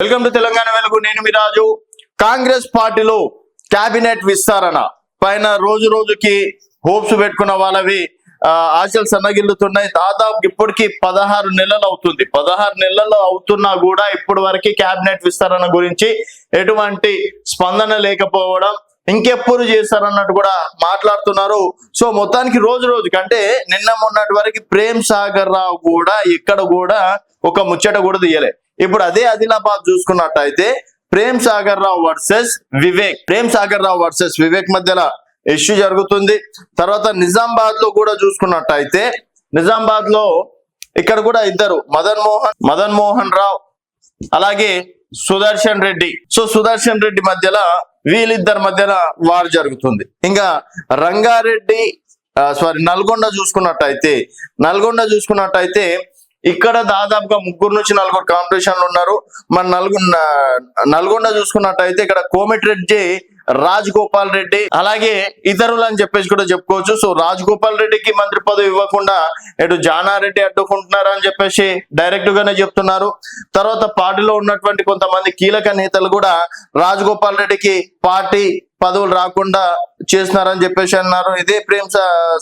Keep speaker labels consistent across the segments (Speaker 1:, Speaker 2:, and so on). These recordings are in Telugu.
Speaker 1: వెల్కమ్ టు తెలంగాణ వెలుగు. నేను మీ రాజు. కాంగ్రెస్ పార్టీలో కేబినెట్ విస్తరణ పైన రోజు రోజుకి హోప్స్ పెట్టుకున్న వాళ్ళవి ఆశలు సన్నగిల్లుతున్నాయి. దాదాపు ఇప్పటికి 16 నెలలు అవుతుంది. 16 నెలలు అవుతున్నా కూడా ఇప్పటి వరకు కేబినెట్ విస్తరణ గురించి ఎటువంటి స్పందన లేకపోవడం, ఇంకెప్పుడు చేస్తారన్నట్టు కూడా మాట్లాడుతున్నారు. సో మొత్తానికి రోజు రోజుకి అంటే నిన్న మొన్నటి వరకు ప్రేమ్ సాగర్ రావు కూడా ఇక్కడ కూడా ఒక ముచ్చట కూడా తీయలే. ఇప్పుడు అదే ఆదిలాబాద్ చూసుకున్నట్టయితే ప్రేమ్ సాగర్ రావు వర్సెస్ వివేక్ మధ్యలో ఇష్యూ జరుగుతుంది. తర్వాత నిజామాబాద్ లో కూడా చూసుకున్నట్టయితే నిజామాబాద్ లో ఇక్కడ కూడా ఇద్దరు మదన్ మోహన్ రావు అలాగే సుదర్శన్ రెడ్డి. సో సుదర్శన్ రెడ్డి మధ్యలో వీళ్ళిద్దరి మధ్యలో వార్ జరుగుతుంది. ఇంకా రంగారెడ్డి నల్గొండ చూసుకున్నట్టయితే ఇక్కడ దాదాపుగా 3 నుంచి 4 కాంపిటీషన్లు ఉన్నారు. మన నల్గొండ చూసుకున్నట్టయితే ఇక్కడ కోమటిరెడ్డి రాజ్ గోపాల్ రెడ్డి అలాగే ఇతరులు అని చెప్పేసి కూడా చెప్పుకోవచ్చు. సో రాజ్ గోపాల్ రెడ్డికి మంత్రి పదవి ఇవ్వకుండా ఇటు జానారెడ్డి అడ్డుకుంటున్నారు అని చెప్పేసి డైరెక్ట్ గానే చెప్తున్నారు. తర్వాత పార్టీలో ఉన్నటువంటి కొంతమంది కీలక నేతలు కూడా రాజ్ గోపాల్ రెడ్డికి పార్టీ పదవులు రాకుండా చేస్తున్నారని చెప్పేసి అన్నారు. ఇదే ప్రేమ్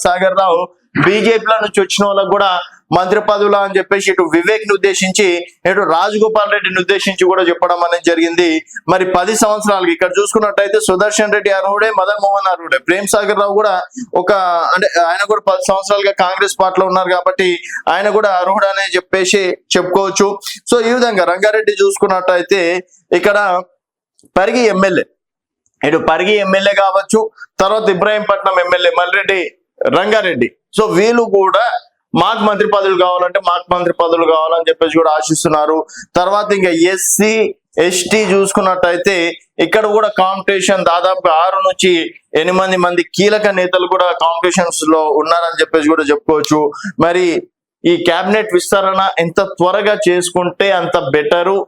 Speaker 1: సాగర్ రావు బీజేపీలో నుంచి వచ్చిన వాళ్ళకు కూడా మంత్రి పదవులు అని చెప్పేసి ఇటు వివేక్ ని ఉద్దేశించి ఇటు రాజగోపాల్ రెడ్డిని ఉద్దేశించి కూడా చెప్పడం అనేది జరిగింది. మరి 10 సంవత్సరాలకి ఇక్కడ చూసుకున్నట్టయితే సుదర్శన్ రెడ్డి అర్హుడే, మదన్ మోహన్ అర్హుడే, ప్రేమ్ సాగర్ రావు కూడా ఆయన కూడా 10 సంవత్సరాలుగా కాంగ్రెస్ పార్టీలో ఉన్నారు కాబట్టి ఆయన కూడా అర్హుడు అనే చెప్పేసి చెప్పుకోవచ్చు. సో ఈ విధంగా రంగారెడ్డి చూసుకున్నట్టయితే ఇక్కడ పరిగి ఎమ్మెల్యే కావచ్చు, తర్వాత ఇబ్రాహీంపట్నం ఎమ్మెల్యే మల్రెడ్డి రంగారెడ్డి. సో వీళ్ళు కూడా మాకు మంత్రి పదవులు కావాలని చెప్పేసి కూడా ఆశిస్తున్నారు. తర్వాత ఇంకా ఎస్సీ ఎస్టీ చూసుకున్నట్టయితే ఇక్కడ కూడా కాంపిటీషన్ దాదాపు 6 నుంచి 8 మంది కీలక నేతలు కూడా కాంపిటీషన్స్ లో ఉన్నారని చెప్పేసి కూడా చెప్పుకోవచ్చు. మరి ఈ కేబినెట్ విస్తరణ ఎంత త్వరగా చేసుకుంటే అంత బెటరు.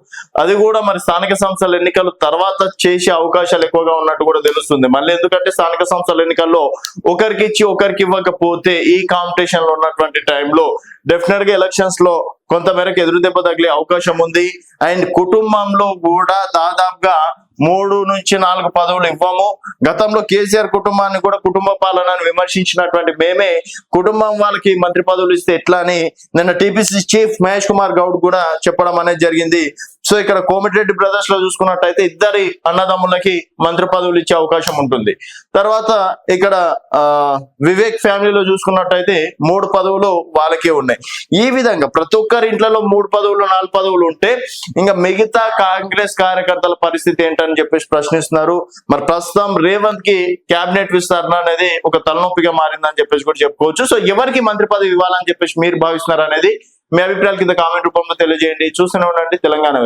Speaker 1: అది కూడా మరి స్థానిక సంస్థల ఎన్నికలు తర్వాత చేసే అవకాశాలు ఎక్కువగా ఉన్నట్టు కూడా తెలుస్తుంది. మళ్ళీ ఎందుకంటే స్థానిక సంస్థల ఎన్నికల్లో ఒకరికి ఇచ్చి ఒకరికి ఇవ్వకపోతే ఈ కాంపిటీషన్ లో ఉన్నటువంటి టైంలో డెఫినెట్ గా ఎలక్షన్స్ లో కొంతమేరకు ఎదురు దెబ్బ తగిలే అవకాశం ఉంది. అండ్ కుటుంబంలో కూడా దాదాపుగా 3 నుంచి 4 పదవులు ఇవ్వము. గతంలో కేసీఆర్ కుటుంబాన్ని కూడా కుటుంబ పాలనను విమర్శించినటువంటి మేమే కుటుంబం వాళ్ళకి మంత్రి పదవులు ఇస్తే ఎట్లా అని నిన్న టీపీసీ చీఫ్ మహేష్ కుమార్ గౌడ్ కూడా చెప్పడం అనేది జరిగింది. సో ఇక్కడ కోమటిరెడ్డి బ్రదర్స్ లో చూసుకున్నట్టయితే ఇద్దరి అన్నదమ్ములకి మంత్రి పదవులు ఇచ్చే అవకాశం ఉంటుంది. తర్వాత ఇక్కడ వివేక్ ఫ్యామిలీలో చూసుకున్నట్టయితే 3 పదవులు వాళ్ళకే ఉన్నాయి. ఈ విధంగా ప్రతి ఒక్కరి ఇంట్లో 3 పదవులు 4 పదవులు ఉంటే ఇంకా మిగతా కాంగ్రెస్ కార్యకర్తల పరిస్థితి ఏంటని చెప్పేసి ప్రశ్నిస్తున్నారు. మరి ప్రస్తుతం రేవంత్ కి కేబినెట్ విస్తరణ అనేది ఒక తలనొప్పిగా మారిందని చెప్పేసి కూడా చెప్పుకోవచ్చు. సో ఎవరికి మంత్రి పదవి ఇవ్వాలని చెప్పేసి మీరు భావిస్తున్నారు అనేది మీ అభిప్రాయాలు కింద కామెంట్ రూపంలో తెలియజేయండి. చూస్తూనే ఉండండి తెలంగాణ.